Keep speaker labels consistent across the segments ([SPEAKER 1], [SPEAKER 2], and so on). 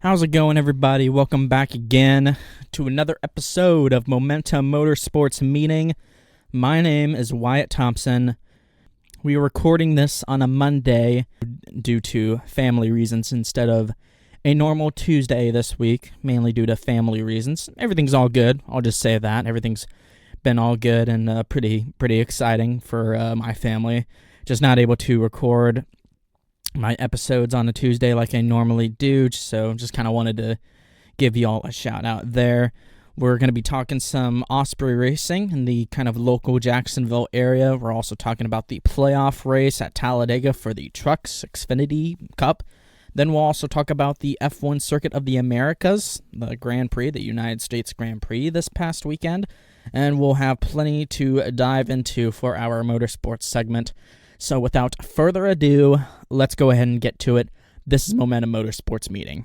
[SPEAKER 1] How's it going, everybody? Welcome back again to another episode of Momentum Motorsports Meeting. My name is Wyatt Thompson. We are recording this on a Monday due to family reasons instead of a normal Tuesday this week, mainly due to family reasons. Everything's all good. I'll just say that. Everything's been all good and pretty exciting for my family. Just not able to record my episodes on a Tuesday like I normally do, so just kind of wanted to give y'all a shout out there. We're going to be talking some Osprey Racing in the kind of local Jacksonville area. We're also talking about the playoff race at Talladega for the Trucks Xfinity Cup. Then we'll also talk about the F1 Circuit of the Americas, the Grand Prix, the United States Grand Prix this past weekend. And we'll have plenty to dive into for our motorsports segment. So without further ado, let's go ahead and get to it. This is Momentum Motorsports Meeting.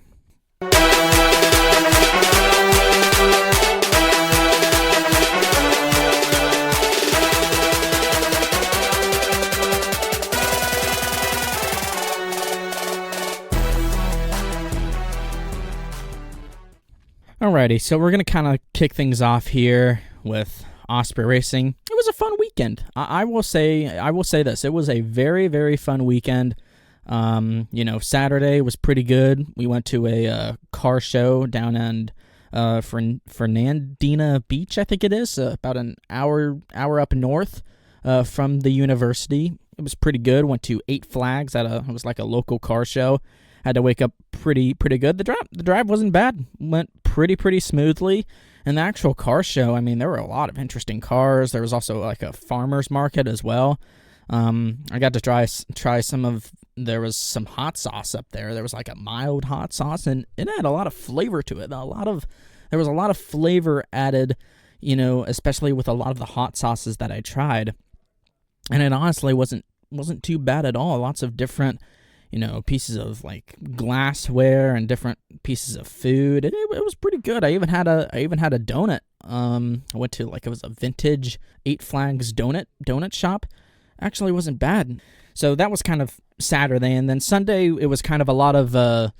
[SPEAKER 1] Alrighty, so we're going to kind of kick things off here with Osprey Racing. It was a fun weekend. I will say this. It was a very fun weekend. Saturday was pretty good. We went to a car show down in Fernandina Beach, I think it is, about an hour up north from the university. It was pretty good. Went to 8 Flags it was like a local car show. Had to wake up pretty good. The drive wasn't bad. Went pretty smoothly. And the actual car show, I mean, there were a lot of interesting cars. There was also like a farmer's market as well. I got to try there was some hot sauce up there. There was like a mild hot sauce, and it had a lot of flavor to it. There was a lot of flavor added, especially with a lot of the hot sauces that I tried. And it honestly wasn't too bad at all. Lots of different pieces of like glassware and different pieces of food. It was pretty good. I even had a donut. I went to it was a vintage 8 Flags donut shop. Actually wasn't bad. So that was kind of Saturday, and then Sunday it was kind of a lot of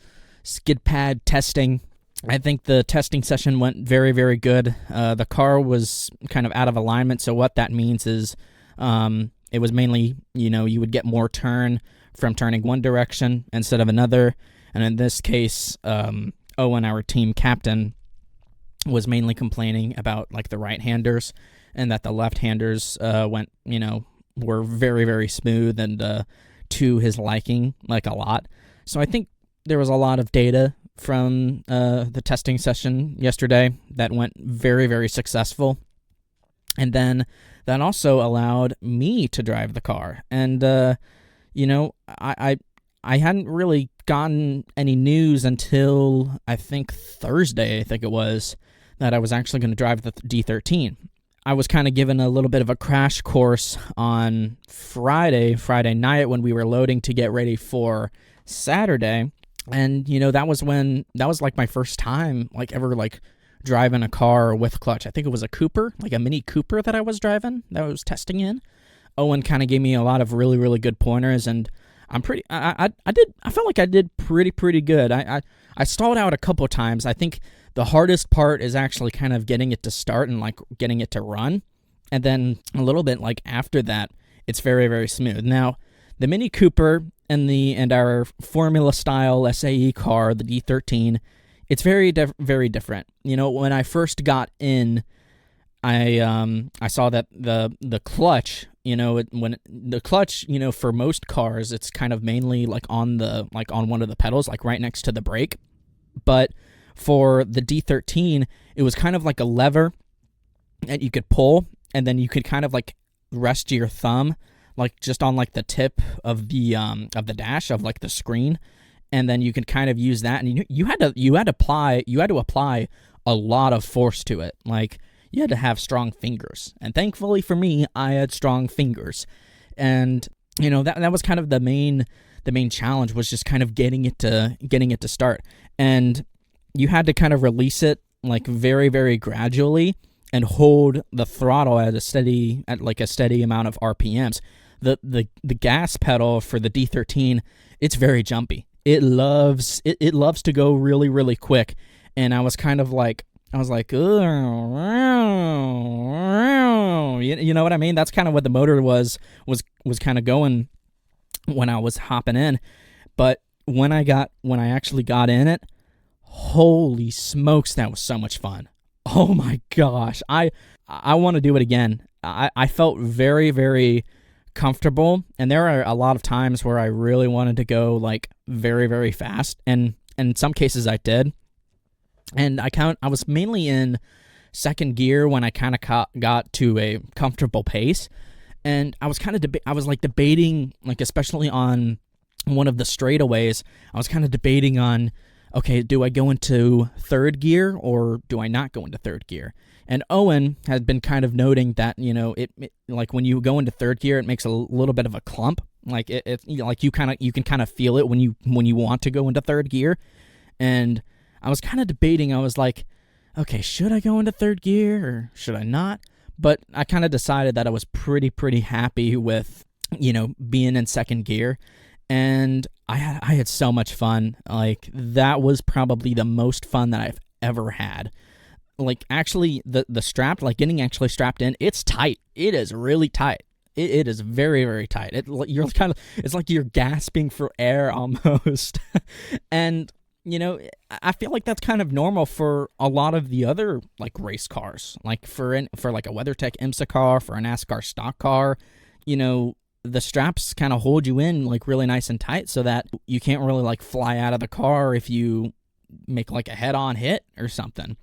[SPEAKER 1] skid pad testing. I think the testing session went very good. The car was kind of out of alignment, so what that means is it was mainly, you would get more turn from turning one direction instead of another. And in this case, Owen, our team captain, was mainly complaining about like the right-handers, and that the left-handers were very smooth and to his liking, like a lot. So I think there was a lot of data from the testing session yesterday that went very successful. And then that also allowed me to drive the car. And I hadn't really gotten any news until I think Thursday, it was, that I was actually going to drive the D13. I was kind of given a little bit of a crash course on Friday night when we were loading to get ready for Saturday. And, that was like my first time ever driving a car with clutch. I think it was a Cooper, like a Mini Cooper that I was driving, that I was testing in. Owen kind of gave me a lot of really good pointers, and I felt like I did pretty good. I stalled out a couple times. I think the hardest part is actually kind of getting it to start and getting it to run, and then a little bit after that, it's very smooth. Now, the Mini Cooper and our Formula style SAE car, the D13, it's very different. When I first got in, I saw that the clutch, when the clutch, for most cars, it's kind of mainly on one of the pedals, right next to the brake. But for the D13, it was kind of like a lever that you could pull, and then you could kind of rest your thumb just on the tip of the dash of the screen, and then you could kind of use that, and you had to apply a lot of force to it. You had to have strong fingers, and thankfully for me, I had strong fingers. And that was kind of the main challenge, was just kind of getting it to start. And you had to kind of release it very gradually and hold the throttle at a steady amount of RPMs. The gas pedal for the D13, it's very jumpy. it loves to go really, really quick. And I was kind of like, you know what I mean? That's kind of what the motor was kind of going when I was hopping in. But when I actually got in it, holy smokes, that was so much fun. Oh my gosh. I want to do it again. I felt very, very comfortable, and there are a lot of times where I really wanted to go like very, very fast, and in some cases I did. And I was mainly in second gear when I kind of got to a comfortable pace, and I was kind of debating, like especially on one of the straightaways, I was kind of debating on, okay, do I go into third gear or do I not go into third gear? And Owen had been kind of noting that, you know, it like when you go into third gear, it makes a little bit of a clump. Like it you know, like you can kind of feel it when you want to go into third gear. And I was kind of debating. I was like, okay, should I go into third gear or should I not? But I kind of decided that I was pretty happy with, you know, being in second gear. And I had so much fun. Like, that was probably the most fun that I've ever had. Like, actually, the strap, like getting actually strapped in, it's tight. It is really tight. It is very, very tight. It's like you're gasping for air almost. And, you know, I feel like that's kind of normal for a lot of the other like race cars. Like for like a WeatherTech IMSA car, for a NASCAR stock car, you know, the straps kind of hold you in like really nice and tight so that you can't really like fly out of the car if you make like a head-on hit or something.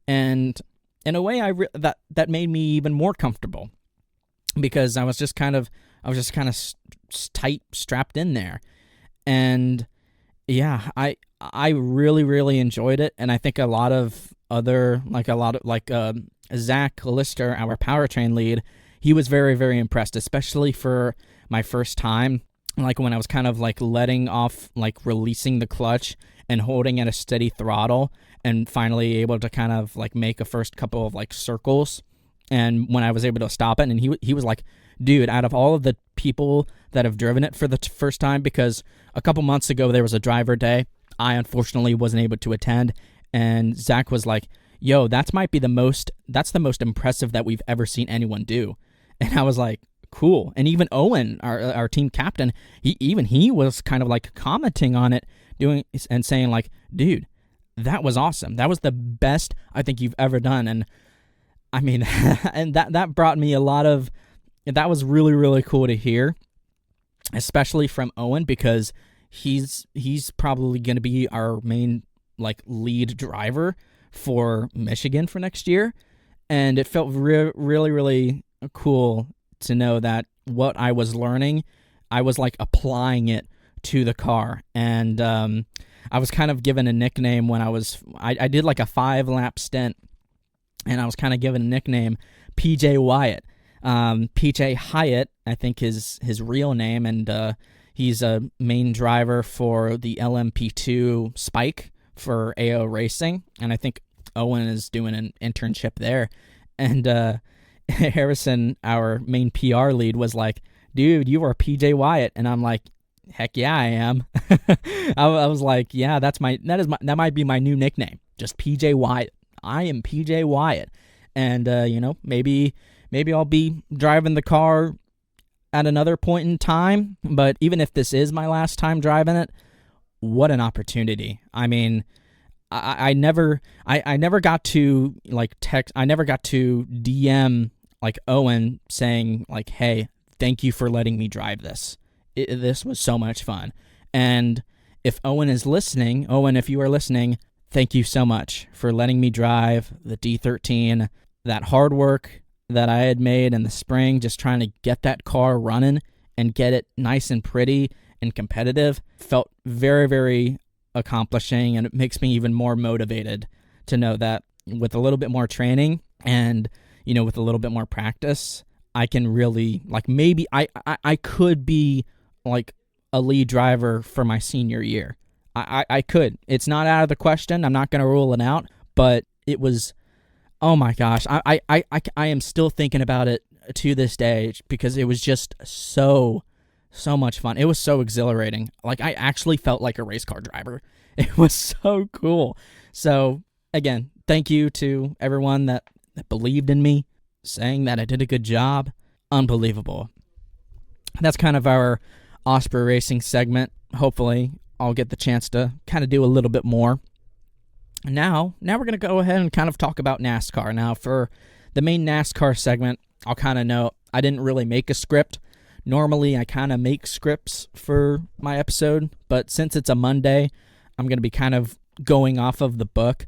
[SPEAKER 1] And in a way, that made me even more comfortable because I was just kind of tight strapped in there. And yeah, I really, really enjoyed it. And I think a lot of Zach Lister, our powertrain lead, he was very, very impressed, especially for my first time. Like when I was kind of like letting off, like releasing the clutch and holding at a steady throttle, and finally able to kind of like make a first couple of like circles. And when I was able to stop it, and he was like, dude, out of all of the people that have driven it for the first time, because a couple months ago there was a driver day, I unfortunately wasn't able to attend, and Zach was like, yo, that's the most impressive that we've ever seen anyone do. And I was like, cool. And even Owen, our team captain, he was kind of like commenting on it, doing and saying like, dude, that was awesome. That was the best I think you've ever done. And I mean, and that brought me that was really, really cool to hear, especially from Owen, because he's probably going to be our main like lead driver for Michigan for next year. And it felt really, really cool to know that what I was learning, I was like applying it to the car. And I was kind of given a nickname when I did like a 5-lap stint, and I was kind of given a nickname, PJ Wyatt. PJ Hyatt, I think is his real name, and he's a main driver for the LMP2 Spike for AO Racing, and I think Owen is doing an internship there. And Harrison, our main PR lead, was like, dude, you are PJ Wyatt. And I'm like, heck yeah, I am. I was like, yeah, that might be my new nickname, just PJ Wyatt. I am PJ Wyatt. And you know, maybe I'll be driving the car at another point in time, but even if this is my last time driving it, what an opportunity. I mean, I never got to like text, I never got to DM like Owen saying like, hey, thank you for letting me drive this. This was so much fun. And if Owen is listening, Owen, if you are listening, thank you so much for letting me drive the D13. That hard work that I had made in the spring, just trying to get that car running and get it nice and pretty and competitive, felt very, very accomplishing. And it makes me even more motivated to know that with a little bit more training and, you know, with a little bit more practice, I can really, like, maybe I could be like a lead driver for my senior year. I could. It's not out of the question. I'm not going to rule it out, but it was, oh my gosh. I am still thinking about it to this day because it was just so So much fun. It was so exhilarating. Like, I actually felt like a race car driver. It was so cool. So, again, thank you to everyone that believed in me, saying that I did a good job. Unbelievable. That's kind of our Osprey Racing segment. Hopefully, I'll get the chance to kind of do a little bit more. Now we're going to go ahead and kind of talk about NASCAR. Now, for the main NASCAR segment, I'll kind of note I didn't really make a script. Normally, I kind of make scripts for my episode, but since it's a Monday, I'm going to be kind of going off of the book.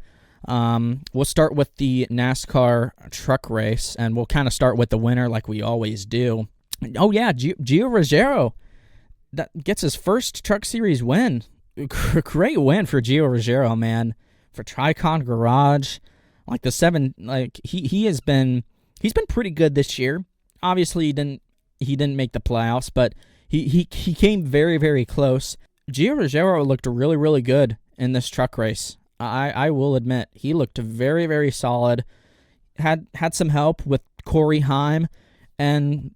[SPEAKER 1] We'll start with the NASCAR truck race, and we'll kind of start with the winner like we always do. Oh, yeah, Gio Ruggiero, that gets his first Truck Series win. Great win for Gio Ruggiero, man. For Tricon Garage, like the 7, like he's been pretty good this year. Obviously, he didn't make the playoffs, but he came very, very close. Gio Ruggiero looked really, really good in this truck race. I will admit, he looked very, very solid. Had some help with Corey Heim, and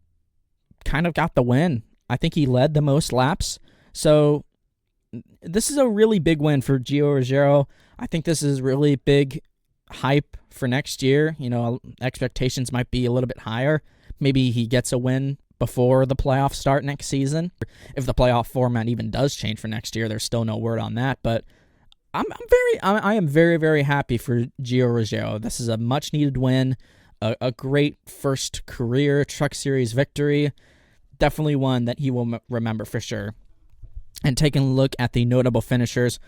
[SPEAKER 1] kind of got the win. I think he led the most laps. So this is a really big win for Gio Ruggiero. I think this is really big hype for next year. You know, expectations might be a little bit higher. Maybe he gets a win before the playoffs start next season. If the playoff format even does change for next year, there's still no word on that. But I am very, very happy for Gio Ruggiero. This is a much needed win, a great first career Truck Series victory. Definitely one that he will remember for sure. And taking a look at the notable finishers,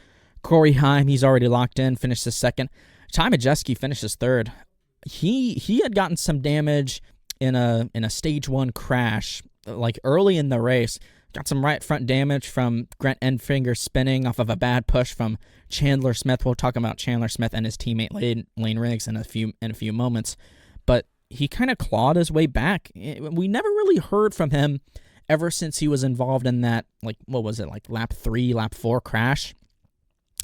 [SPEAKER 1] Corey Heim, he's already locked in, finished his second. Ty Majeski finishes third. He had gotten some damage in a stage 1 crash, like early in the race. Got some right front damage from Grant Enfinger spinning off of a bad push from Chandler Smith. We'll talk about Chandler Smith and his teammate Lane Riggs in a few moments. But he kind of clawed his way back. We never really heard from him ever since he was involved in that, like, what was it, like lap 3, lap 4 crash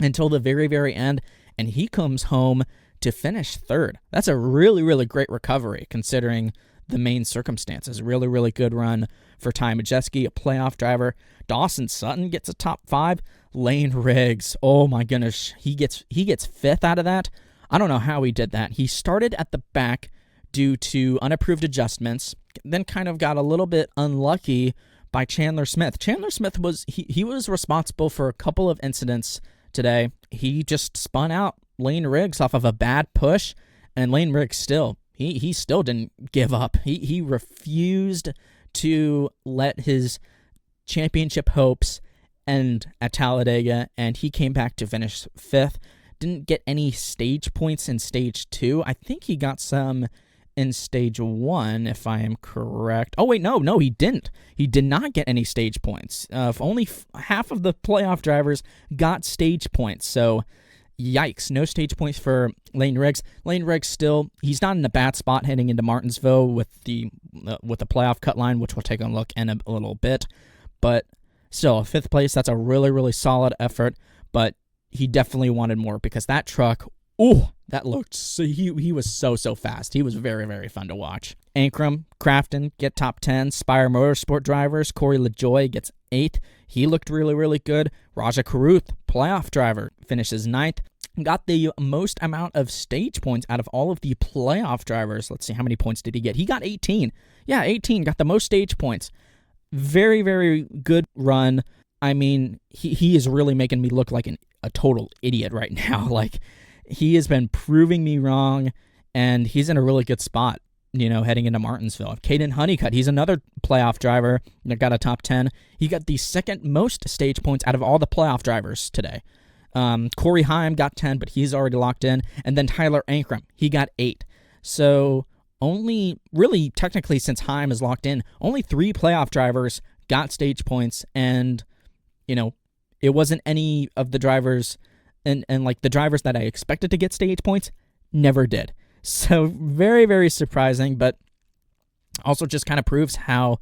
[SPEAKER 1] until the very, very end. And he comes home to finish third. That's a really, really great recovery considering the main circumstances. Really, really good run for Ty Majeski, a playoff driver. Dawson Sutton gets a top 5. Lane Riggs, oh my goodness, he gets 5th out of that. I don't know how he did that. He started at the back due to unapproved adjustments, then kind of got a little bit unlucky by Chandler Smith. Chandler Smith was responsible for a couple of incidents today. He just spun out Lane Riggs off of a bad push, and Lane Riggs still didn't give up. He refused to let his championship hopes end at Talladega, and he came back to finish 5th. Didn't get any stage points in stage 2. I think he got some in stage 1, if I am correct. Oh, wait, no, he didn't. He did not get any stage points. Only half of the playoff drivers got stage points, so yikes, no stage points for Lane Riggs. Lane Riggs still, he's not in a bad spot heading into Martinsville with the playoff cut line, which we'll take a look in a little bit. But still, 5th place, that's a really, really solid effort, but he definitely wanted more because that truck, that looked, he was so fast. He was very, very fun to watch. Ankrum, Crafton get top 10. Spire Motorsport drivers, Corey LaJoie gets 8th. He looked really, really good. Raja Karuth, playoff driver, finishes 9th. Got the most amount of stage points out of all of the playoff drivers. Let's see, how many points did he get? He got 18. Yeah, 18. Got the most stage points. Very, very good run. I mean, he is really making me look like a total idiot right now. Like, he has been proving me wrong, and he's in a really good spot, heading into Martinsville. Caden Honeycutt, he's another playoff driver that got a top 10. He got the second most stage points out of all the playoff drivers today. Corey Heim got 10, but he's already locked in. And then Tyler Ankrum, he got 8. So only, really, technically, since Heim is locked in, only 3 playoff drivers got stage points, and, it wasn't any of the drivers, and like the drivers that I expected to get stage points never did. So very, very surprising, but also just kind of proves how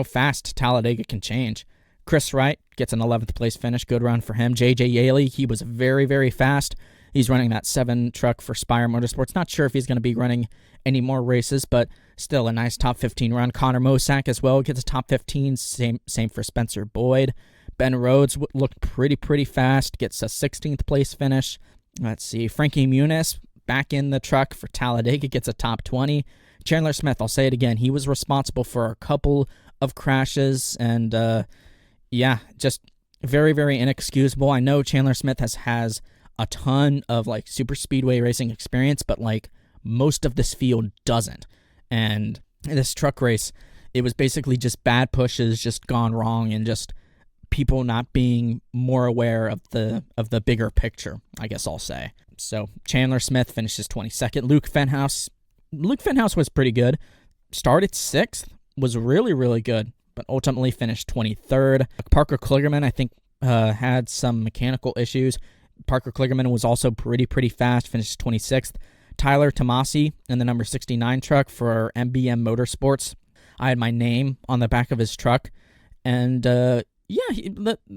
[SPEAKER 1] fast Talladega can change. Chris Wright gets an 11th place finish. Good run for him. J.J. Yaley, he was very, very fast. He's running that 7 truck for Spire Motorsports. Not sure if he's going to be running any more races, but still a nice top 15 run. Connor Mosack as well gets a top 15. Same for Spencer Boyd. Ben Rhodes looked pretty fast, gets a 16th place finish. Let's see, Frankie Muniz back in the truck for Talladega gets a top 20. Chandler Smith, I'll say it again, he was responsible for a couple of crashes, and just very inexcusable. I know Chandler Smith has a ton of like super speedway racing experience, but like most of this field doesn't. And this truck race, it was basically just bad pushes just gone wrong, and just people not being more aware of the bigger picture, I guess I'll say. So Chandler Smith finishes 22nd. Luke Fenhouse was pretty good. Started 6th, was really good, but ultimately finished 23rd. Parker Kligerman, I think, had some mechanical issues. Parker Kligerman was also pretty fast, finished 26th. Tyler Tomasi in the number 69 truck for MBM Motorsports. I had my name on the back of his truck, and the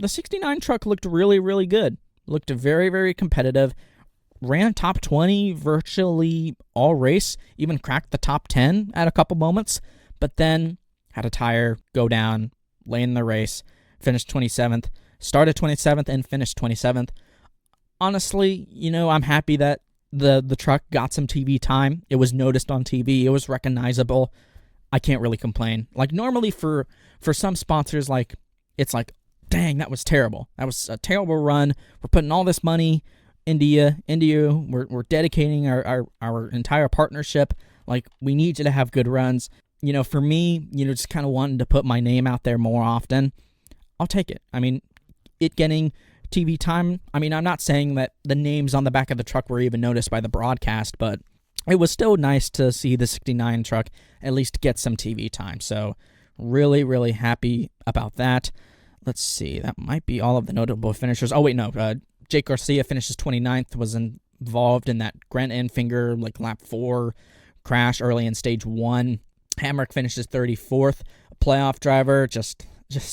[SPEAKER 1] 69 truck looked really good. Looked very competitive. Ran top 20 virtually all race, even cracked the top 10 at a couple moments, but then had a tire go down, late in the race, finished 27th, started 27th and finished 27th. Honestly, I'm happy that the truck got some TV time. It was noticed on TV. It was recognizable. I can't really complain. Like normally for some sponsors, like it's like, dang, that was terrible. That was a terrible run. We're putting all this money into you. We're dedicating our entire partnership. Like, we need you to have good runs. For me, just kind of wanting to put my name out there more often, I'll take it. I mean, it getting TV time, I mean, I'm not saying that the names on the back of the truck were even noticed by the broadcast, but it was still nice to see the 69 truck at least get some TV time. So really happy about that. Let's see, that might be all of the notable finishers. Oh, wait, no. Jake Garcia finishes 29th, was involved in that Grant Enfinger, like lap 4 crash early in stage 1. Hamrick finishes 34th. A playoff driver, just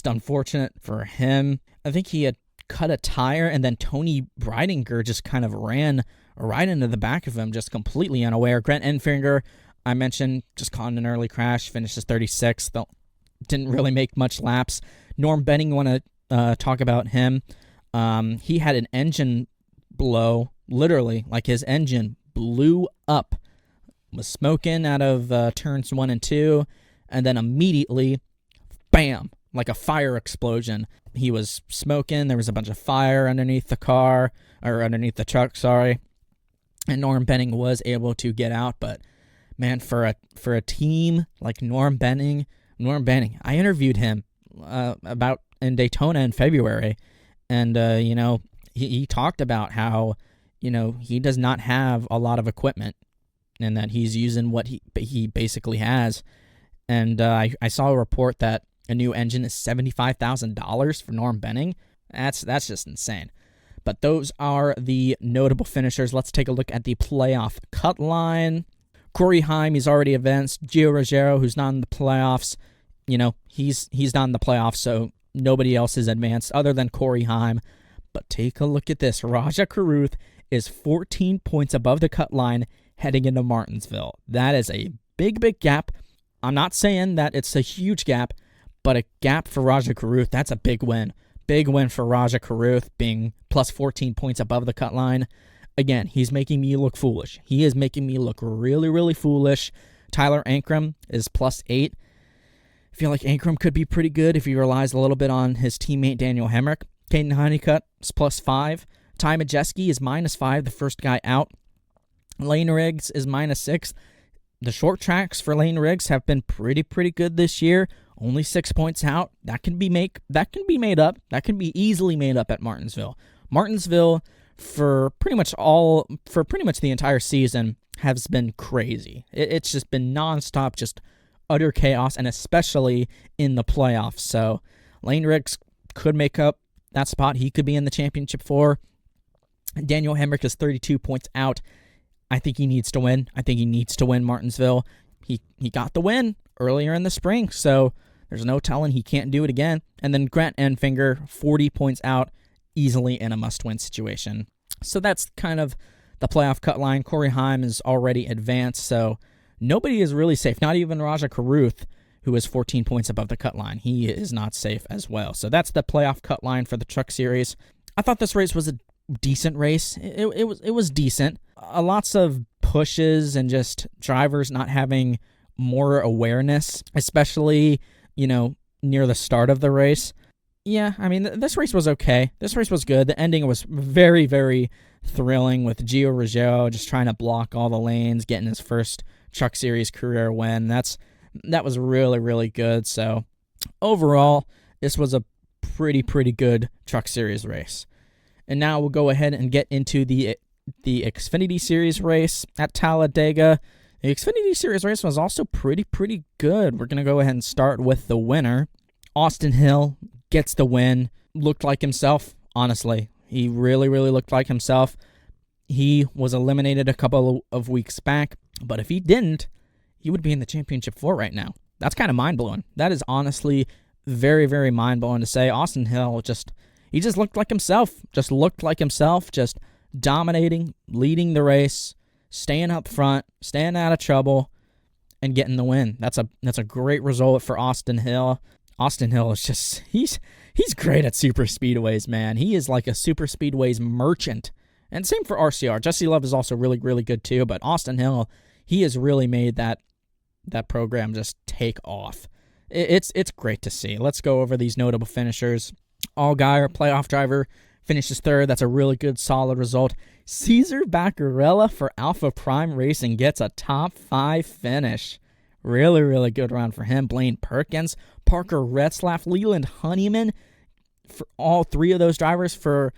[SPEAKER 1] unfortunate for him. I think he had cut a tire, and then Tony Breidinger just kind of ran right into the back of him, just completely unaware. Grant Enfinger, I mentioned, just caught in an early crash, finishes 36th. Though didn't really make much laps. Norm Benning, want to talk about him. He had an engine blow, literally, like his engine blew up. Was smoking out of turns 1 and 2, and then immediately, bam, like a fire explosion. He was smoking. There was a bunch of fire underneath the truck, and Norm Benning was able to get out. But man, for a team like Norm Benning, I interviewed him about in Daytona in February, and he talked about how he does not have a lot of equipment, and that he's using what he basically has. And I saw a report that a new engine is $75,000 for Norm Benning. That's just insane. But those are the notable finishers. Let's take a look at the playoff cut line. Corey Heim, he's already advanced. Gio Ruggiero, who's not in the playoffs, he's not in the playoffs, so nobody else is advanced other than Corey Heim. But take a look at this. Raja Carruth is 14 points above the cut line heading into Martinsville. That is a big gap. I'm not saying that it's a huge gap, but a gap for Raja Carruth, that's a big win. Big win for Raja Carruth, being plus 14 points above the cut line. Again, he's making me look foolish. He is making me look really foolish. Tyler Ankrum is plus 8. I feel like Ankrum could be pretty good if he relies a little bit on his teammate Daniel Hemrick. Caden Honeycutt is plus 5. Ty Majeski is minus 5, the first guy out. Lane Riggs is minus 6. The short tracks for Lane Riggs have been pretty good this year. Only 6 points out. That can be made up. That can be easily made up at Martinsville. Martinsville, for pretty much the entire season, has been crazy. It's just been nonstop, just utter chaos, and especially in the playoffs. So Lane Riggs could make up that spot. He could be in the championship 4. Daniel Hemrick is 32 points out. I think he needs to win. I think he needs to win Martinsville. He got the win earlier in the spring, so there's no telling he can't do it again. And then Grant Enfinger, 40 points out, easily in a must-win situation. So that's kind of the playoff cut line. Corey Heim is already advanced, so nobody is really safe. Not even Raja Karuth, who is 14 points above the cut line. He is not safe as well. So that's the playoff cut line for the Truck Series. I thought this race was a decent race. It was decent. Lots of pushes and just drivers not having more awareness, especially, near the start of the race. Yeah, I mean, this race was okay. This race was good. The ending was very, very thrilling with Gio Ruggiero just trying to block all the lanes, getting his first Truck Series career win. That was really, really good. So overall, this was a pretty good Truck Series race. And now we'll go ahead and get into the Xfinity Series race at Talladega. The Xfinity Series race was also pretty good. We're going to go ahead and start with the winner. Austin Hill gets the win. Looked like himself, honestly. He really looked like himself. He was eliminated a couple of weeks back, but if he didn't, he would be in the championship floor right now. That's kind of mind-blowing. That is honestly very mind-blowing to say. Austin Hill he just looked like himself. Just dominating, leading the race, staying up front, staying out of trouble, and getting the win. That's a great result for Austin Hill. Austin Hill is just, he's great at super speedways, man. He is like a super speedways merchant. And same for RCR. Jesse Love is also really good too, but Austin Hill, he has really made that program just take off. It's great to see. Let's go over these notable finishers. Allgaier, playoff driver, finishes third. That's a really good, solid result. Cesar Baccarella for Alpha Prime Racing gets a top 5 finish. Really good run for him. Blaine Perkins, Parker Retzlaff, Leland Honeyman, for all three of those drivers for,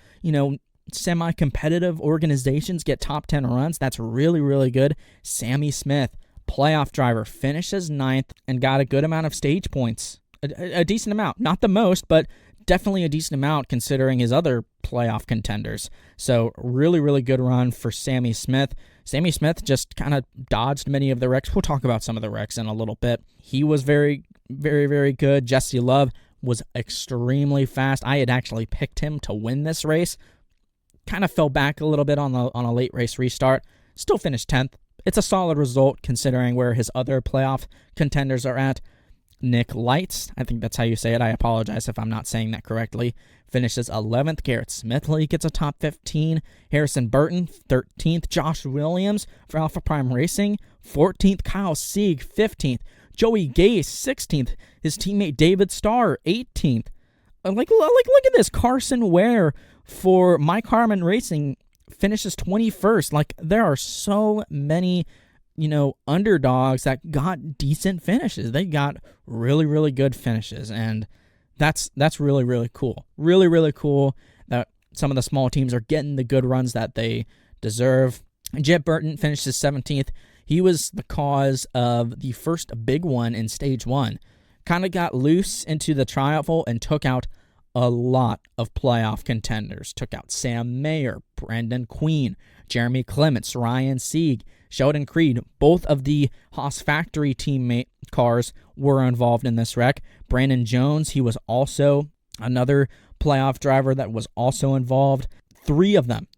[SPEAKER 1] semi-competitive organizations get top 10 runs. That's really good. Sammy Smith, playoff driver, finishes 9th and got a good amount of stage points. A decent amount. Not the most, but definitely a decent amount considering his other playoff contenders. So really good run for Sammy Smith. Sammy Smith just kind of dodged many of the wrecks. We'll talk about some of the wrecks in a little bit. He was very good. Jesse Love was extremely fast. I had actually picked him to win this race. Kind of fell back a little bit on a late race restart. Still finished 10th. It's a solid result considering where his other playoff contenders are at. Nick Lights, I think that's how you say it. I apologize if I'm not saying that correctly. Finishes 11th. Garrett Smithley gets a top 15. Harrison Burton, 13th. Josh Williams for Alpha Prime Racing, 14th. Kyle Sieg, 15th. Joey Gase, 16th. His teammate David Starr, 18th. Look at this. Carson Ware for Mike Harmon Racing finishes 21st. There are so many underdogs that got decent finishes. They got really good finishes, and that's really cool. Really cool that some of the small teams are getting the good runs that they deserve. Jeb Burton finishes 17th. He was the cause of the first big one in stage 1. Kind of got loose into the tri-oval and took out a lot of playoff contenders. Took out Sam Mayer, Brandon Queen, Jeremy Clements, Ryan Sieg, Sheldon Creed. Both of the Haas Factory teammate cars were involved in this wreck. Brandon Jones, he was also another playoff driver that was also involved. Three of them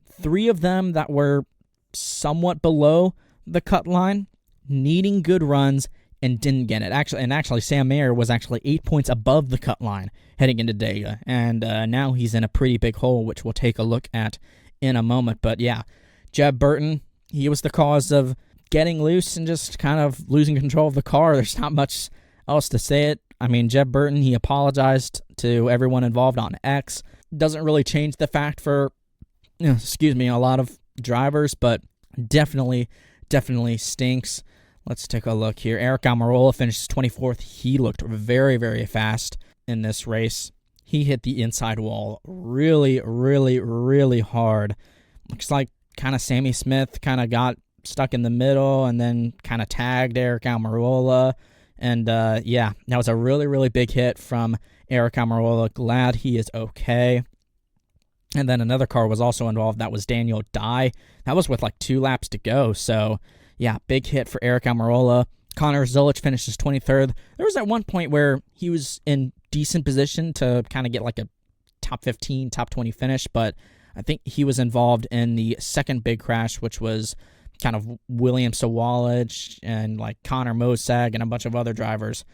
[SPEAKER 1] that were somewhat below the cut line, needing good runs, and didn't get it. Actually, Sam Mayer was actually 8 points above the cut line heading into Dega, and now he's in a pretty big hole, which we'll take a look at in a moment. But yeah, Jeb Burton, he was the cause of getting loose and just kind of losing control of the car. There's not much else to say it. I mean, Jeb Burton, he apologized to everyone involved on X. Doesn't really change the fact for, a lot of drivers, but definitely stinks. Let's take a look here. Eric Almirola finishes 24th. He looked very fast in this race. He hit the inside wall really hard. Looks like kind of Sammy Smith kind of got stuck in the middle and then kind of tagged Eric Almirola. And that was a really big hit from Eric Almirola. Glad he is okay. And then another car was also involved. That was Daniel Dye. That was with 2 laps to go. So, yeah, big hit for Eric Almirola. Connor Zulich finishes 23rd. There was at one point where he was in decent position to kind of get a top 15, top 20 finish, but I think he was involved in the second big crash, which was kind of William Sawalich and like Connor Mosag and a bunch of other drivers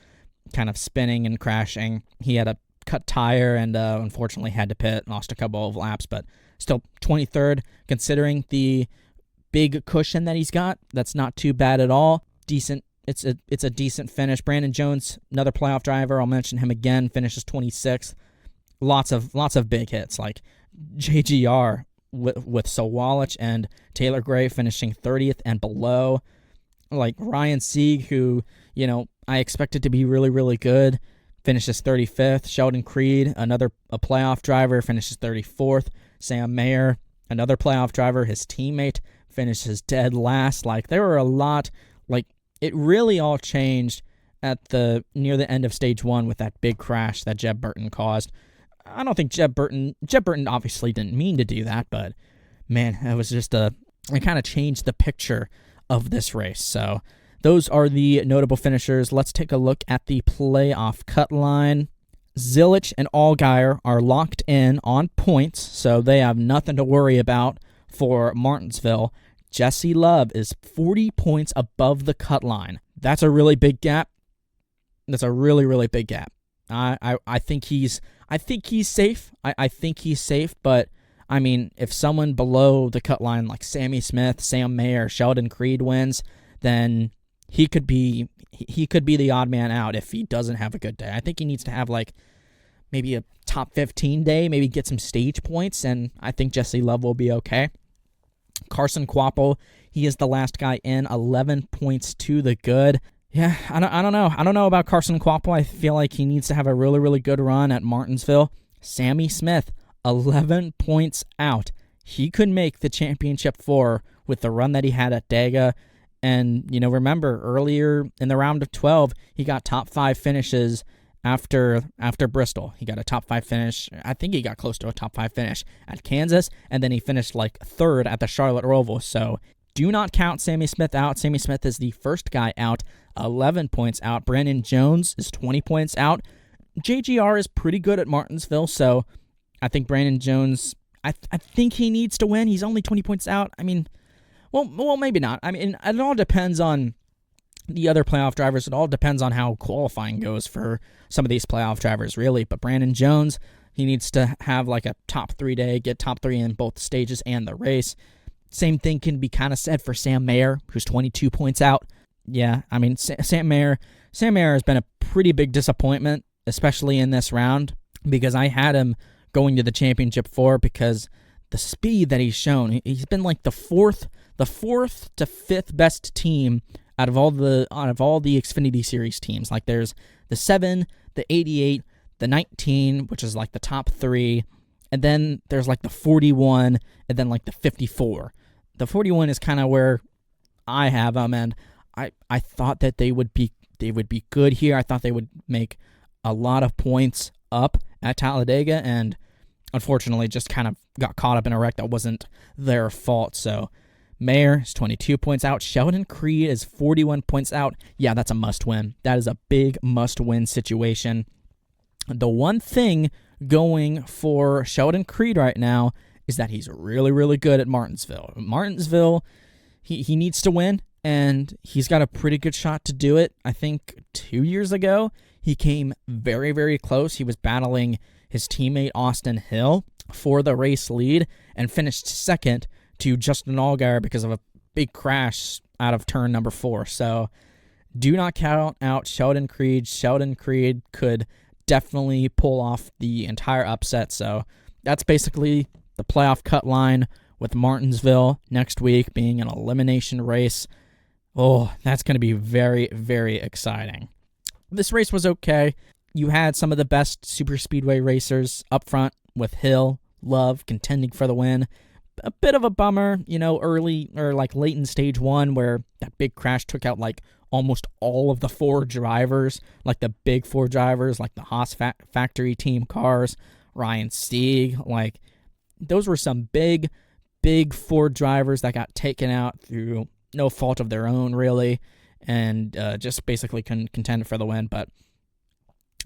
[SPEAKER 1] kind of spinning and crashing. He had a cut tire and unfortunately had to pit, lost a couple of laps, but still 23rd, considering the big cushion that he's got. That's not too bad at all. Decent. It's a decent finish. Brandon Jones, another playoff driver, I'll mention him again, finishes 26th. Lots of big hits, like JGR with Sawalich and Taylor Gray finishing 30th and below. Like Ryan Sieg, who, I expected to be really, really good, finishes 35th. Sheldon Creed, a playoff driver, finishes 34th. Sam Mayer, another playoff driver, his teammate, finishes dead last. Like, there were a lot, like, it really all changed at near the end of stage 1 with that big crash that Jeb Burton caused. I don't think Jeb Burton obviously didn't mean to do that, but man, it was just it kind of changed the picture of this race. So those are the notable finishers. Let's take a look at the playoff cut line. Zilich and Allgaier are locked in on points, so they have nothing to worry about for Martinsville. Jesse Love is 40 points above the cut line. That's a really big gap. That's a really, really big gap. I think he's safe. I think he's safe, but I mean, if someone below the cut line like Sammy Smith, Sam Mayer, Sheldon Creed wins, then he could be the odd man out if he doesn't have a good day. I think he needs to have like maybe a top 15 day, maybe get some stage points, and I think Jesse Love will be okay. Carson Kvapil, he is the last guy in, 11 points to the good. Yeah, I don't know. I don't know about Carson Kvapil. I feel like he needs to have a really, really good run at Martinsville. Sammy Smith, 11 points out. He could make the championship 4 with the run that he had at Dega. And, remember, earlier in the round of 12, he got top 5 finishes after Bristol. He got a top 5 finish. I think he got close to a top 5 finish at Kansas, and then he finished like 3rd at the Charlotte Roval. So do not count Sammy Smith out. Sammy Smith is the first guy out, 11 points out. Brandon Jones is 20 points out. JGR is pretty good at Martinsville, so I think Brandon Jones, I think he needs to win. He's only 20 points out. I mean, well, maybe not. I mean, it all depends on the other playoff drivers. It all depends on how qualifying goes for some of these playoff drivers, really. But Brandon Jones, he needs to have like a top 3 day, get top 3 in both stages and the race. Same thing can be kind of said for Sam Mayer, who's 22 points out. Yeah, I mean, Sam Mayer has been a pretty big disappointment, especially in this round, because I had him going to the championship 4 because the speed that he's shown. He's been like the fourth to 5th best team out of all the Xfinity Series teams. Like, there's the 7, the 88, the 19, which is like the top 3, and then there's like the 41, and then like the 54. The 41 is kind of where I have them, and I thought that they would be good here. I thought they would make a lot of points up at Talladega, and unfortunately just kind of got caught up in a wreck that wasn't their fault. So Mayer is 22 points out. Sheldon Creed is 41 points out. Yeah, that's a must-win. That is a big must-win situation. The one thing going for Sheldon Creed right now is that he's really, really good at Martinsville. Martinsville, he needs to win, and he's got a pretty good shot to do it. I think 2 years ago, he came very, very close. He was battling his teammate Austin Hill for the race lead and finished second to Justin Allgaier because of a big crash out of turn number 4. So do not count out Sheldon Creed. Sheldon Creed could definitely pull off the entire upset. So that's basically the playoff cut line, with Martinsville next week being an elimination race. Oh, that's going to be very, very exciting. This race was okay. You had some of the best super speedway racers up front with Hill, Love contending for the win. A bit of a bummer, early or like late in stage 1 where that big crash took out like almost all of the 4 drivers, like the big 4 drivers, like the Haas factory team cars, Ryan Stieg. Like, those were some big 4 drivers that got taken out through no fault of their own, really, and just basically couldn't contend for the win. But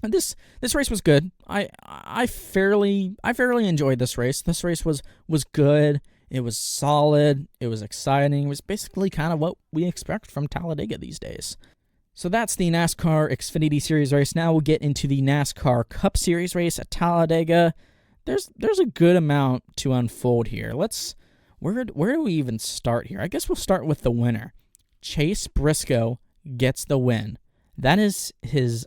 [SPEAKER 1] this race was good. I fairly enjoyed this race. This race was good. It was solid. It was exciting. It was basically kind of what we expect from Talladega these days. So that's the NASCAR Xfinity Series race. Now we'll get into the NASCAR Cup Series race at Talladega. There's a good amount to unfold here. Where do we even start here? I guess we'll start with the winner. Chase Briscoe gets the win. That is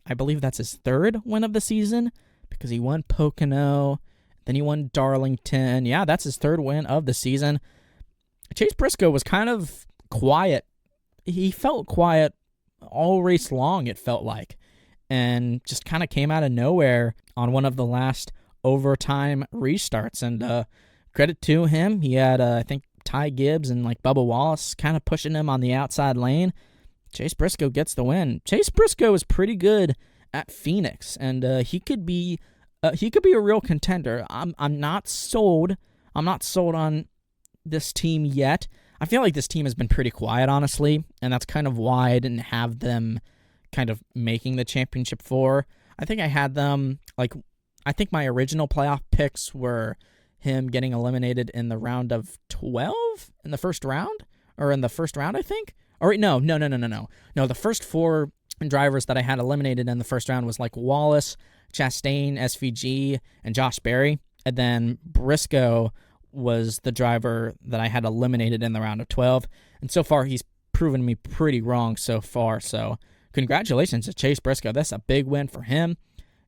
[SPEAKER 1] I believe that's his third win of the season, because he won Pocono, then he won Darlington. Yeah, that's his third win of the season. Chase Briscoe was kind of quiet. He felt quiet all race long, it felt like, and just kind of came out of nowhere on one of the last overtime restarts. And credit to him, he had I think Ty Gibbs and like Bubba Wallace kind of pushing him on the outside lane. Chase Briscoe gets the win. Chase Briscoe is pretty good at Phoenix, and he could be a real contender. I'm not sold. I'm not sold on this team yet. I feel like this team has been pretty quiet, honestly, and that's kind of why I didn't have them kind of making the championship four. I think I had them, I think my original playoff picks were him getting eliminated in the round of 12 in the first round, I think. Or no. No, the first four drivers that I had eliminated in the first round was like Wallace, Chastain, SVG, and Josh Berry, and then Briscoe was the driver that I had eliminated in the round of 12, and so far he's proven me pretty wrong so far. So congratulations to Chase Briscoe. That's a big win for him.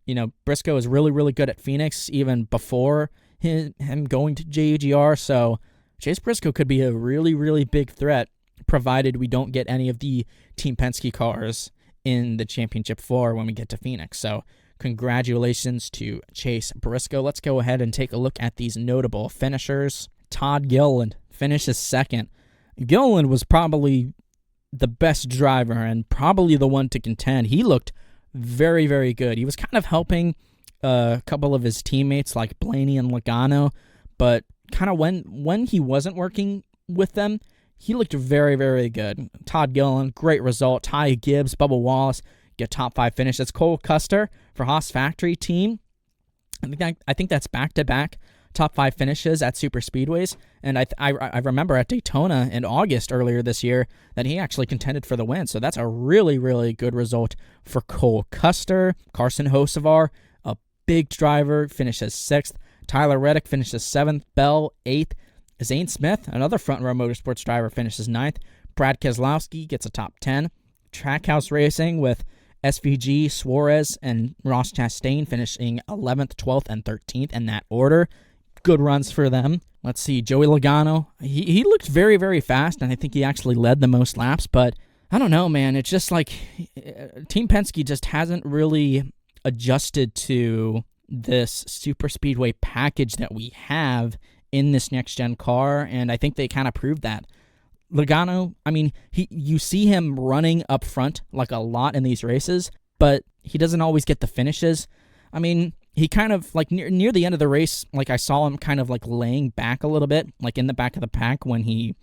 [SPEAKER 1] You know, Briscoe is really, really good at Phoenix even before him going to JGR, so Chase Briscoe could be a really, really big threat, provided we don't get any of the Team Penske cars in the championship four when we get to Phoenix. So congratulations to Chase Briscoe. Let's go ahead and take a look at these notable finishers. Todd Gilliland finishes second. Gilliland was probably the best driver and probably the one to contend. He looked very, very good. He was kind of helping a couple of his teammates like Blaney and Logano, but kind of when he wasn't working with them, he looked very, very good. Todd Gilliland, great result. Ty Gibbs, Bubba Wallace get top 5 finish. That's Cole Custer for Haas Factory team. I think that's back-to-back top 5 finishes at super speedways. And I remember at Daytona in August earlier this year that he actually contended for the win. So that's a really, really good result for Cole Custer. Carson Hocevar, a big driver, finishes 6th. Tyler Reddick finishes 7th. Bell 8th. Zane Smith, another front row motorsports driver, finishes 9th. Brad Keselowski gets a top 10. Trackhouse Racing with SVG, Suarez, and Ross Chastain finishing 11th, 12th, and 13th in that order. Good runs for them. Let's see, Joey Logano. He looked very, very fast, and I think he actually led the most laps, but I don't know, man. It's just like Team Penske just hasn't really adjusted to this super speedway package that we have in this next-gen car, and I think they kind of proved that. Logano, I mean, you see him running up front like a lot in these races, but he doesn't always get the finishes. I mean, he kind of, like, near the end of the race, like, I saw him kind of, like, laying back a little bit, like, in the back of the pack when he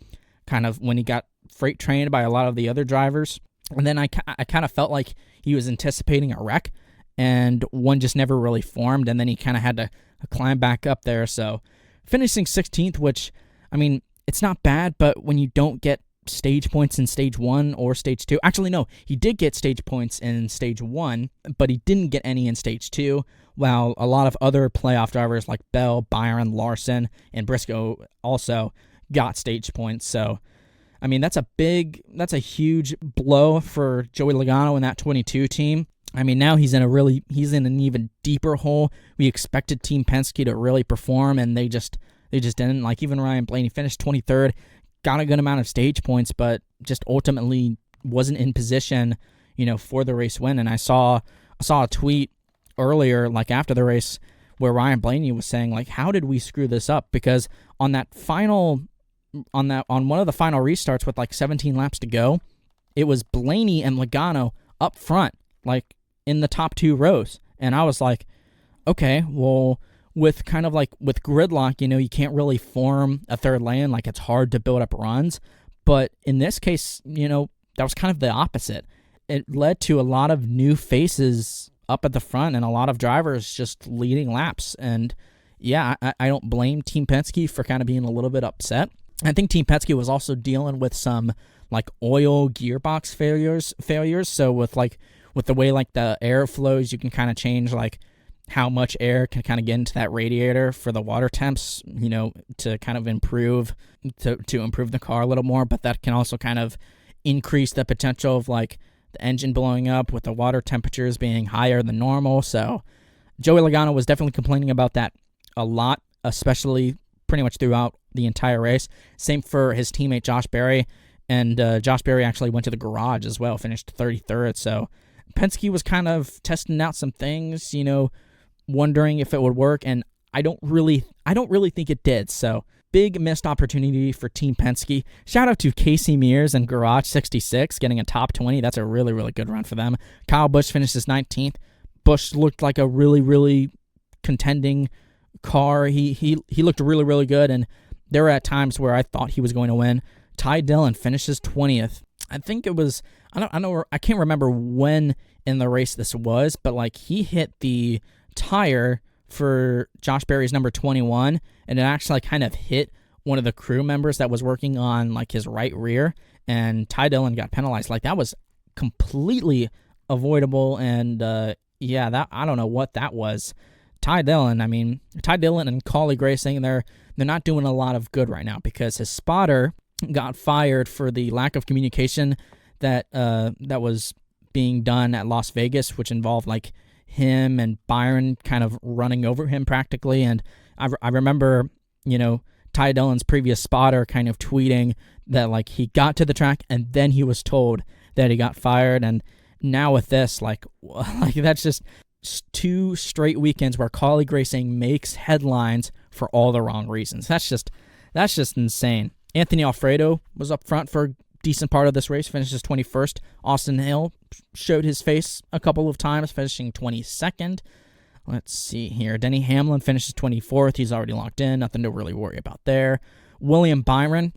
[SPEAKER 1] got freight trained by a lot of the other drivers. And then I kind of felt like he was anticipating a wreck, and one just never really formed, and then he kind of had to climb back up there. So finishing 16th, which, I mean, it's not bad, but when you don't get stage points in stage 1 or stage 2, actually no, he did get stage points in stage 1, but he didn't get any in stage 2, while a lot of other playoff drivers like Bell, Byron, Larson, and Briscoe also got stage points. So, I mean, that's a huge blow for Joey Logano in that 22 team. I mean, now he's in an even deeper hole. We expected Team Penske to really perform, and they just didn't. Like, even Ryan Blaney finished 23rd, got a good amount of stage points, but just ultimately wasn't in position, for the race win. And I saw a tweet earlier, like after the race, where Ryan Blaney was saying, like, how did we screw this up? Because on one of the final restarts with like 17 laps to go, it was Blaney and Logano up front, like in the top 2 rows. And I was like, okay, well, with gridlock, you can't really form a third lane. Like, it's hard to build up runs. But in this case, that was kind of the opposite. It led to a lot of new faces up at the front and a lot of drivers just leading laps. And yeah, I don't blame Team Penske for kind of being a little bit upset. I think Team Penske was also dealing with some like oil gearbox failures. So with the way like the air flows, you can kind of change like how much air can kind of get into that radiator for the water temps, to kind of improve the car a little more. But that can also kind of increase the potential of like the engine blowing up with the water temperatures being higher than normal. So Joey Logano was definitely complaining about that a lot, especially pretty much throughout the entire race. Same for his teammate Josh Berry, and Josh Berry actually went to the garage as well, finished 33rd. So Penske was kind of testing out some things, wondering if it would work, and I don't really think it did. So big missed opportunity for Team Penske. Shout out to Casey Mears and Garage 66 getting a top 20. That's a really, really good run for them. Kyle Busch finishes 19th. Busch looked like a really, really contending car. He looked really, really good, and there were at times where I thought he was going to win. Ty Dillon finishes 20th. I think it was, I can't remember when in the race this was, but like he hit the tire for Josh Berry's number 21, and it actually kind of hit one of the crew members that was working on like his right rear, and Ty Dillon got penalized. Like that was completely avoidable, and that I don't know what that was. Ty Dillon and Colleague Racing, they're not doing a lot of good right now because his spotter got fired for the lack of communication that was being done at Las Vegas, which involved like him and Byron kind of running over him practically. And I remember, Ty Dillon's previous spotter kind of tweeting that like he got to the track and then he was told that he got fired. And now with this, like that's just 2 straight weekends where Colleague Racing makes headlines for all the wrong reasons. That's just insane. Anthony Alfredo was up front for a decent part of this race, finishes 21st. Austin Hill showed his face a couple of times, finishing 22nd. Let's see here. Denny Hamlin finishes 24th. He's already locked in. Nothing to really worry about there. William Byron,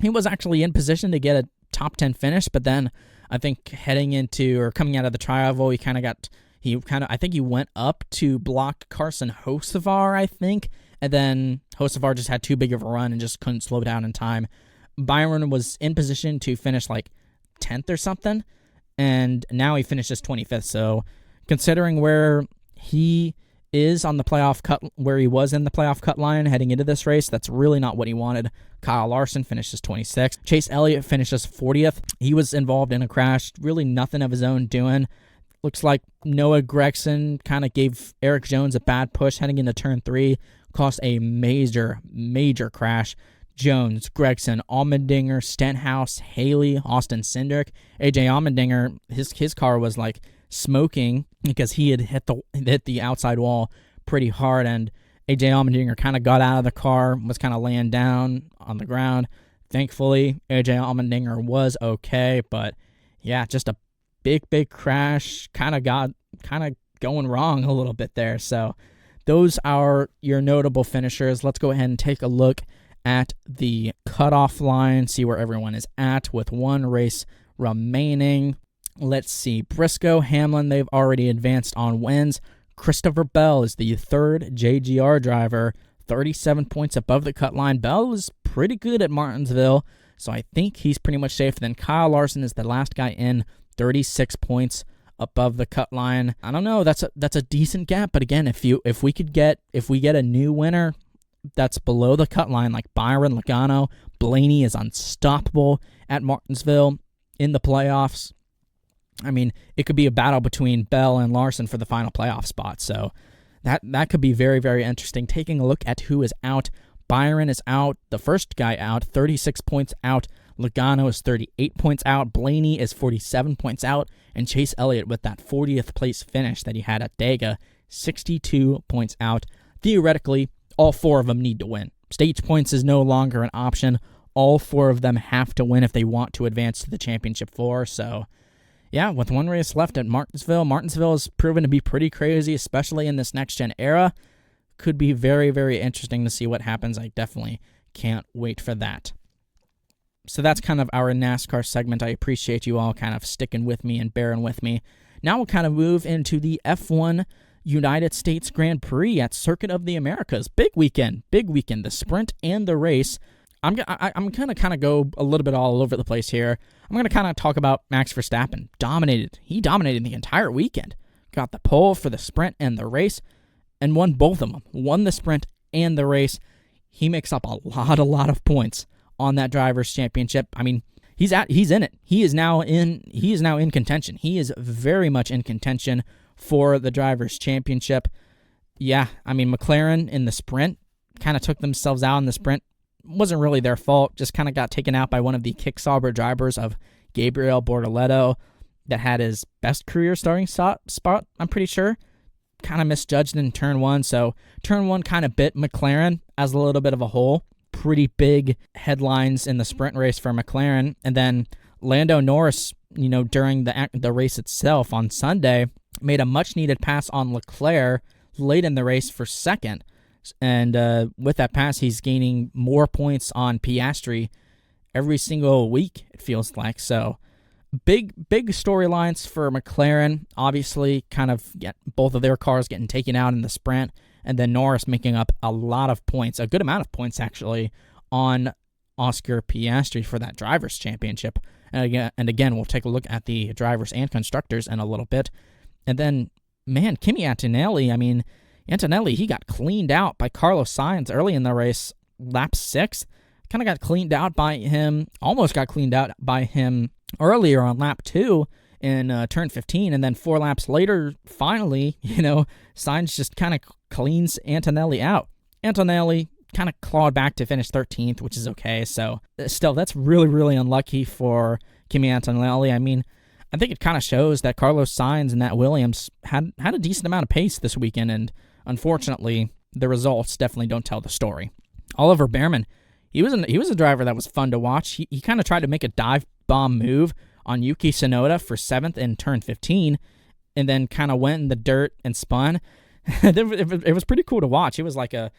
[SPEAKER 1] he was actually in position to get a top 10 finish, but then I think coming out of the tri-oval, I think he went up to block Carson Hocevar, I think, and then Hocevar just had too big of a run and just couldn't slow down in time. Byron was in position to finish like 10th or something, and now he finishes 25th. So considering where he is on the playoff cut, where he was in the playoff cut line heading into this race, that's really not what he wanted. Kyle Larson finishes 26th. Chase Elliott finishes 40th. He was involved in a crash, really nothing of his own doing. Looks like Noah Gragson kind of gave Eric Jones a bad push heading into turn 3, caused a major, major crash. Jones, Gregson, Allmendinger, Stenhouse, Haley, Austin Cindric. AJ Allmendinger, his car was like smoking because he had hit the outside wall pretty hard, and AJ Allmendinger kind of got out of the car, was kind of laying down on the ground. Thankfully, AJ Allmendinger was okay, but yeah, just a big crash, kind of going wrong a little bit there. So those are your notable finishers. Let's go ahead and take a look at the cutoff line, see where everyone is at with one race remaining. Let's see. Briscoe, Hamlin, they've already advanced on wins. Christopher Bell is the third JGR driver, 37 points above the cut line. Bell was pretty good at Martinsville, so I think he's pretty much safe. Then Kyle Larson is the last guy in, 36 points above the cut line. I don't know, that's a decent gap, but again, if we get a new winner that's below the cut line, like Byron, Logano, Blaney is unstoppable at Martinsville in the playoffs. I mean, it could be a battle between Bell and Larson for the final playoff spot, so that could be very, very interesting. Taking a look at who is out, Byron is out, the first guy out, 36 points out. Logano is 38 points out. Blaney is 47 points out. And Chase Elliott, with that 40th place finish that he had at Dega, 62 points out. Theoretically, all 4 of them need to win. Stage points is no longer an option. All 4 of them have to win if they want to advance to the championship floor. So, yeah, with one race left at Martinsville has proven to be pretty crazy, especially in this next-gen era. Could be very, very interesting to see what happens. I definitely can't wait for that. So that's kind of our NASCAR segment. I appreciate you all kind of sticking with me and bearing with me. Now we'll kind of move into the F1 United States Grand Prix at Circuit of the Americas. Big weekend, the sprint and the race. I'm going to kind of go a little bit all over the place here. I'm going to kind of talk about Max Verstappen. He dominated the entire weekend. Got the pole for the sprint and the race and won both of them. Won the sprint and the race. He makes up a lot of points on that Drivers' Championship. I mean, he's in it. He is now in contention. He is very much in contention for the Drivers' Championship. Yeah, I mean, McLaren in the sprint kind of took themselves out in the sprint. Wasn't really their fault. Just kind of got taken out by one of the kick-sauber drivers of Gabriel Bortoleto that had his best career starting spot, I'm pretty sure. Kind of misjudged in turn one. So turn one kind of bit McLaren as a little bit of a whole. Pretty big headlines in the sprint race for McLaren. And then Lando Norris, during the race itself on Sunday, made a much-needed pass on Leclerc late in the race for second. And with that pass, he's gaining more points on Piastri every single week, it feels like. So big storylines for McLaren. Obviously, kind of get both of their cars getting taken out in the sprint, and then Norris making up a lot of points, a good amount of points actually, on Oscar Piastri for that Drivers' Championship. And again, we'll take a look at the drivers and constructors in a little bit. And then, man, Kimi Antonelli, he got cleaned out by Carlos Sainz early in the race, lap 6. Kind of got cleaned out by him, almost got cleaned out by him earlier on lap 2 in turn 15. And then 4 laps later, finally, Sainz just kind of cleans Antonelli out. Antonelli kind of clawed back to finish 13th, which is okay. So still, that's really, really unlucky for Kimi Antonelli. I mean, I think it kind of shows that Carlos Sainz and that Williams had a decent amount of pace this weekend, and unfortunately, the results definitely don't tell the story. Oliver Behrman, he was a driver that was fun to watch. He kind of tried to make a dive bomb move on Yuki Tsunoda for 7th in turn 15, and then kind of went in the dirt and spun. It was pretty cool to watch. It was like a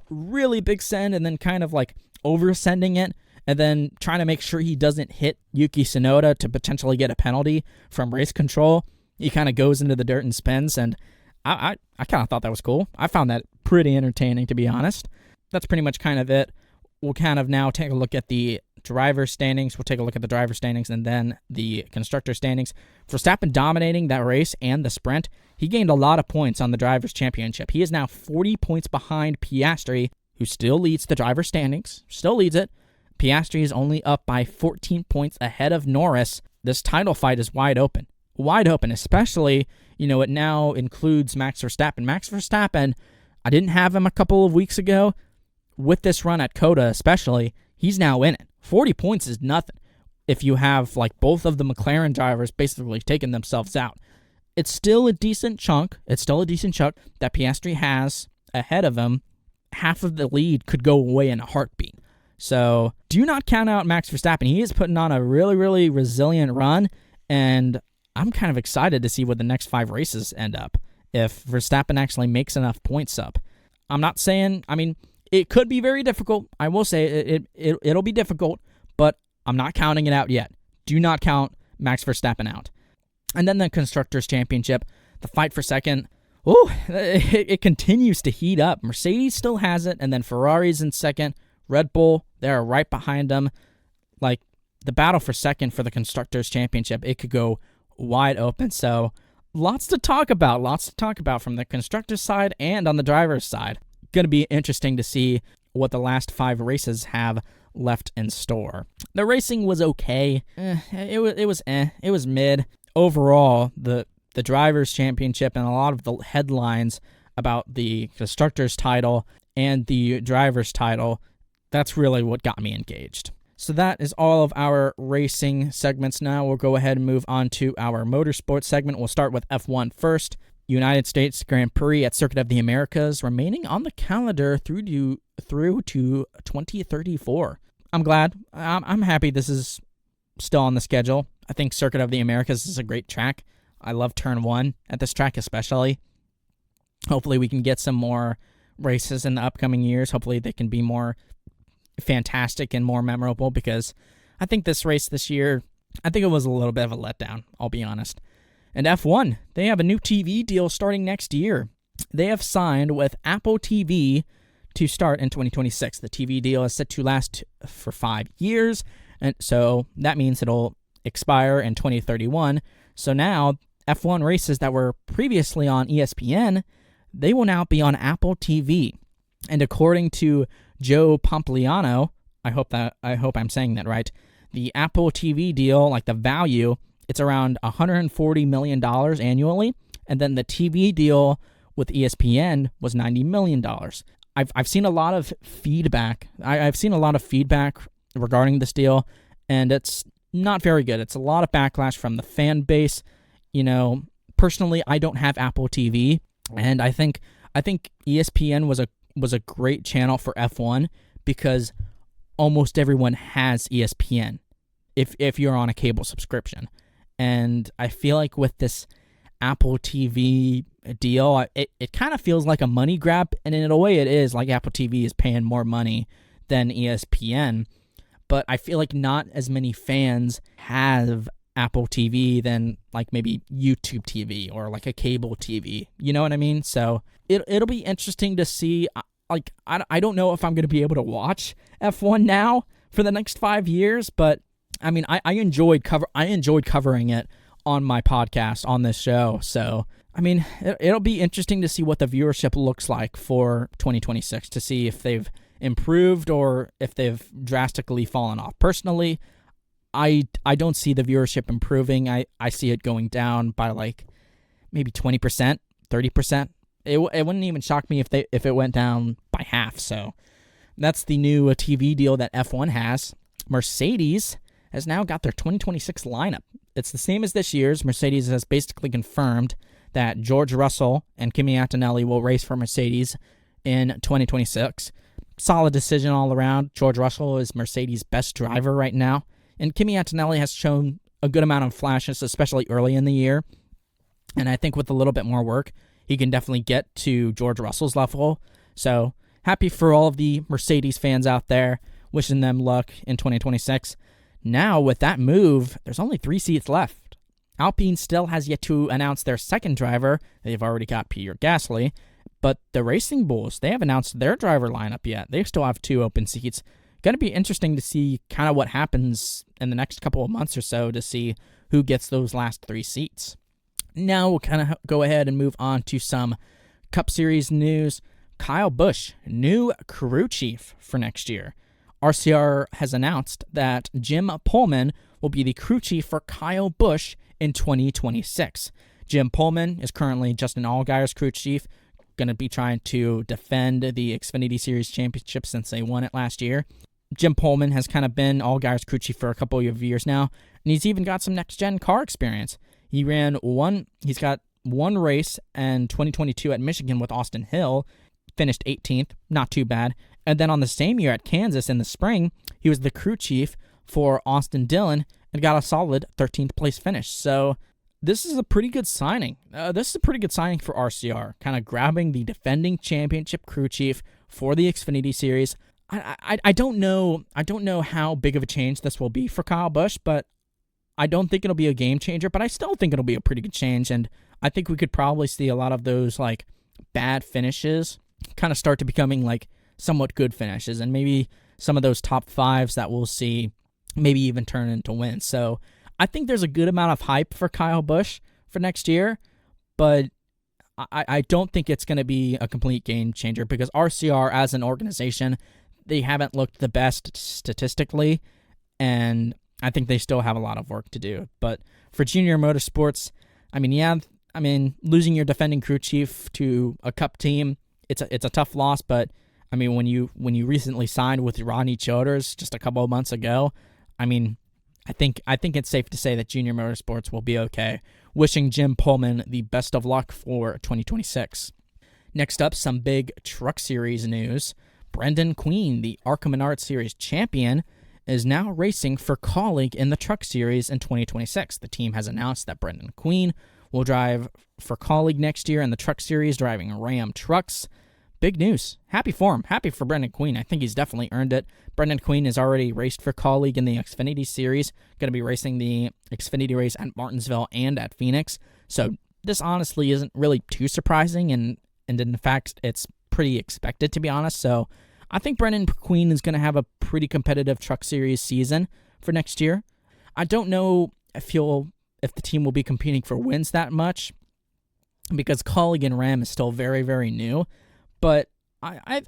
[SPEAKER 1] really big send, and then kind of like over sending it, and then trying to make sure he doesn't hit Yuki Tsunoda to potentially get a penalty from race control. He kind of goes into the dirt and spins, and I kind of thought that was cool. I found that pretty entertaining, to be honest. That's pretty much kind of it. We'll kind of now take a look at the driver standings. We'll take a look at the driver standings and then the constructor standings. Verstappen dominating that race and the sprint. He gained a lot of points on the Drivers' Championship. He is now 40 points behind Piastri, who still leads the driver standings. Still leads it. Piastri is only up by 14 points ahead of Norris. This title fight is wide open. Wide open, especially, it now includes Max Verstappen. Max Verstappen, I didn't have him a couple of weeks ago. With this run at COTA especially, he's now in it. 40 points is nothing if you have both of the McLaren drivers basically taking themselves out. It's still a decent chunk. That Piastri has ahead of him. Half of the lead could go away in a heartbeat. So do not count out Max Verstappen. He is putting on a really, really resilient run, and I'm kind of excited to see what the next 5 races end up, if Verstappen actually makes enough points up. I'm not saying, it could be very difficult. I will say it'll be difficult, but I'm not counting it out yet. Do not count Max Verstappen out. And then the Constructors' Championship, the fight for second, it continues to heat up. Mercedes still has it, and then Ferrari's in second. Red Bull, they're right behind them. The battle for second for the Constructors' Championship, it could go wide open. So lots to talk about from the Constructors' side and on the driver's side. Going to be interesting to see what the last 5 races have left in store. The racing was okay. It was mid. Overall, the Drivers' Championship and a lot of the headlines about the Constructors' title and the Drivers' title, that's really what got me engaged. So that is all of our racing segments. Now we'll go ahead and move on to our motorsports segment. We'll start with F1 first. United States Grand Prix at Circuit of the Americas remaining on the calendar through to 2034. I'm glad. I'm happy this is still on the schedule. I think Circuit of the Americas is a great track. I love Turn 1 at this track especially. Hopefully we can get some more races in the upcoming years. Hopefully they can be more fantastic and more memorable, because I think this race this year, I think it was a little bit of a letdown, I'll be honest. And F1, they have a new TV deal starting next year. They have signed with Apple TV to start in 2026. The TV deal is set to last for 5 years, and so that means it'll expire in 2031. So now F1 races that were previously on ESPN, they will now be on Apple TV. And according to Joe Pompliano, I hope I'm saying that right, the Apple TV deal, like the value, it's around $140 million annually, and then the TV deal with ESPN was $90 million. I've seen a lot of feedback. I've seen a lot of feedback regarding this deal, and it's not very good. It's a lot of backlash from the fan base. You know, personally, I don't have Apple TV, and I think ESPN was a great channel for F1 because almost everyone has ESPN if you're on a cable subscription. And I feel like with this Apple TV deal, it kind of feels like a money grab, and in a way it is, like Apple TV is paying more money than ESPN, but I feel like not as many fans have Apple TV than like maybe YouTube TV or like a cable TV, you know what I mean? So it'll be interesting to see. Like, I don't know if I'm going to be able to watch F1 now for the next 5 years, but I mean, I enjoyed covering it on my podcast, on this show. So, I mean, it'll be interesting to see what the viewership looks like for 2026, to see if they've improved or if they've drastically fallen off. Personally, I don't see the viewership improving. I see it going down by like maybe 20%, 30%. It wouldn't even shock me if it went down by half. So that's the new TV deal that F1 has. Mercedes has now got their 2026 lineup. It's the same as this year's. Mercedes has basically confirmed that George Russell and Kimi Antonelli will race for Mercedes in 2026. Solid decision all around. George Russell is Mercedes' best driver right now, and Kimi Antonelli has shown a good amount of flashes, especially early in the year. And I think with a little bit more work, he can definitely get to George Russell's level. So happy for all of the Mercedes fans out there. Wishing them luck in 2026. Now, with that move, there's only 3 seats left. Alpine still has yet to announce their second driver. They've already got Pierre Gasly. But the Racing Bulls, they haven't announced their driver lineup yet. They still have 2 open seats. Going to be interesting to see kind of what happens in the next couple of months or so to see who gets those last 3 seats. Now we'll kind of go ahead and move on to some Cup Series news. Kyle Busch, new crew chief for next year. RCR has announced that Jim Pullman will be the crew chief for Kyle Busch in 2026. Jim Pullman is currently Justin Allgaier's crew chief, going to be trying to defend the Xfinity Series championship since they won it last year. Jim Pullman has kind of been Allgaier's crew chief for a couple of years now, and he's even got some next-gen car experience. He's got one race in 2022 at Michigan with Austin Hill, finished 18th, not too bad. And then on the same year at Kansas in the spring, he was the crew chief for Austin Dillon and got a solid 13th place finish. So this is a pretty good signing. This is a pretty good signing for RCR, kind of grabbing the defending championship crew chief for the Xfinity Series. I don't know how big of a change this will be for Kyle Busch, but I don't think it'll be a game changer, but I still think it'll be a pretty good change, and I think we could probably see a lot of those like bad finishes kind of start to becoming like somewhat good finishes, and maybe some of those top 5s that we'll see maybe even turn into wins. So I think there's a good amount of hype for Kyle Busch for next year, but I don't think it's going to be a complete game changer because RCR as an organization, they haven't looked the best statistically, and I think they still have a lot of work to do. But for Junior Motorsports, losing your defending crew chief to a Cup team, it's a tough loss. But I mean, when you recently signed with Rodney Childers just a couple of months ago, I think it's safe to say that Junior Motorsports will be okay. Wishing Jim Pullman the best of luck for 2026. Next up, some big Truck Series news. Brendan Queen, the ARCA Menard Series champion, is now racing for Kaulig in the Truck Series in 2026. The team has announced that Brendan Queen will drive for Kaulig next year in the Truck Series, driving Ram trucks. big news. Happy for him. Happy for Brendan Queen. I think he's definitely earned it. Brendan Queen has already raced for Colleague in the Xfinity Series. Going to be racing the Xfinity race at Martinsville and at Phoenix. So this honestly isn't really too surprising, and in fact, it's pretty expected, to be honest. So I think Brendan Queen is going to have a pretty competitive Truck Series season for next year. I don't know if the team will be competing for wins that much, because Colleague and Ram is still very, very new. But I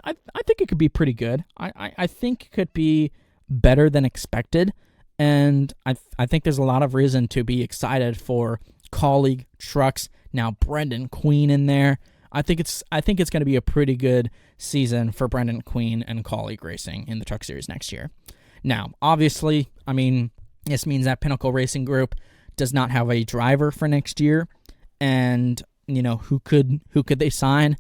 [SPEAKER 1] think it could be pretty good. I think it could be better than expected, and I think there's a lot of reason to be excited for Colleague Trucks. Now Brendan Queen in there. I think it's going to be a pretty good season for Brendan Queen and Colleague Racing in the Truck Series next year. Now, obviously, I mean, this means that Pinnacle Racing Group does not have a driver for next year, and you know, who could they sign?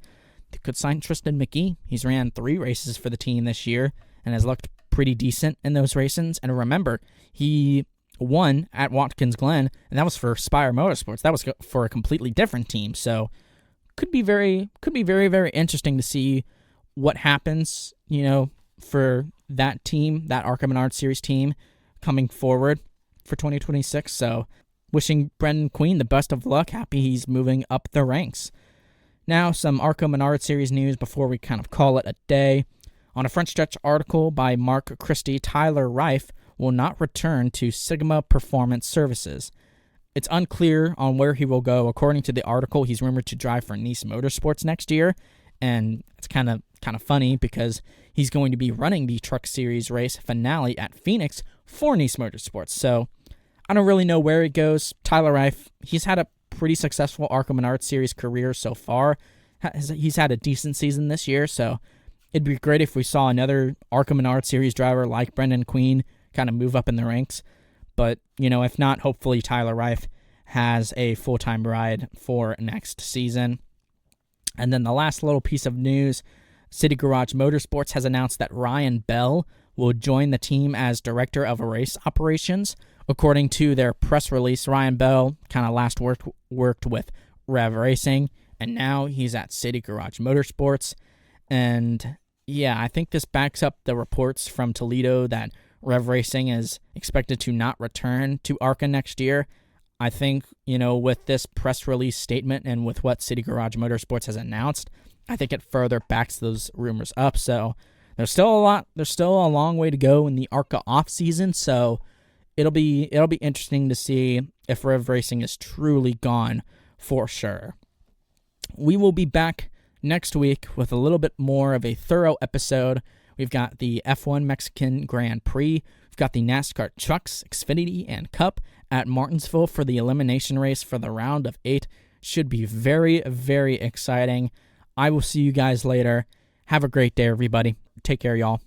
[SPEAKER 1] They could sign Tristan McGee. He's ran 3 races for the team this year and has looked pretty decent in those races. And remember, he won at Watkins Glen, and that was for Spire Motorsports. That was for a completely different team. So could be very, very interesting to see what happens, you know, for that team, that ARCA Menard Series team coming forward for 2026. So wishing Brendan Queen the best of luck. Happy he's moving up the ranks. Now, some ARCA Menard Series news before we kind of call it a day. On a front stretch article by Mark Christie, Tyler Reif will not return to Sigma Performance Services. It's unclear on where he will go. According to the article, he's rumored to drive for Nice Motorsports next year, and it's kind of funny because he's going to be running the Truck Series race finale at Phoenix for Nice Motorsports. So I don't really know where he goes. Tyler Reif, he's had a pretty successful ARCA Menard Series career so far. He's had a decent season this year, so it'd be great if we saw another ARCA Menard Series driver like Brendan Queen kind of move up in the ranks. But, you know, if not, hopefully Tyler Reif has a full-time ride for next season. And then the last little piece of news, City Garage Motorsports has announced that Ryan Bell will join the team as Director of Race Operations. According to their press release, Ryan Bell kind of last worked with Rev Racing, and now he's at City Garage Motorsports. And yeah, I think this backs up the reports from Toledo that Rev Racing is expected to not return to ARCA next year. I think, you know, with this press release statement and with what City Garage Motorsports has announced, I think it further backs those rumors up. So there's still a long way to go in the ARCA off season. So it'll be interesting to see if Rev Racing is truly gone for sure. We will be back next week with a little bit more of a thorough episode. We've got the F1 Mexican Grand Prix. We've got the NASCAR Trucks, Xfinity, and Cup at Martinsville for the elimination race for the round of 8. Should be very, very exciting. I will see you guys later. Have a great day, everybody. Take care, y'all.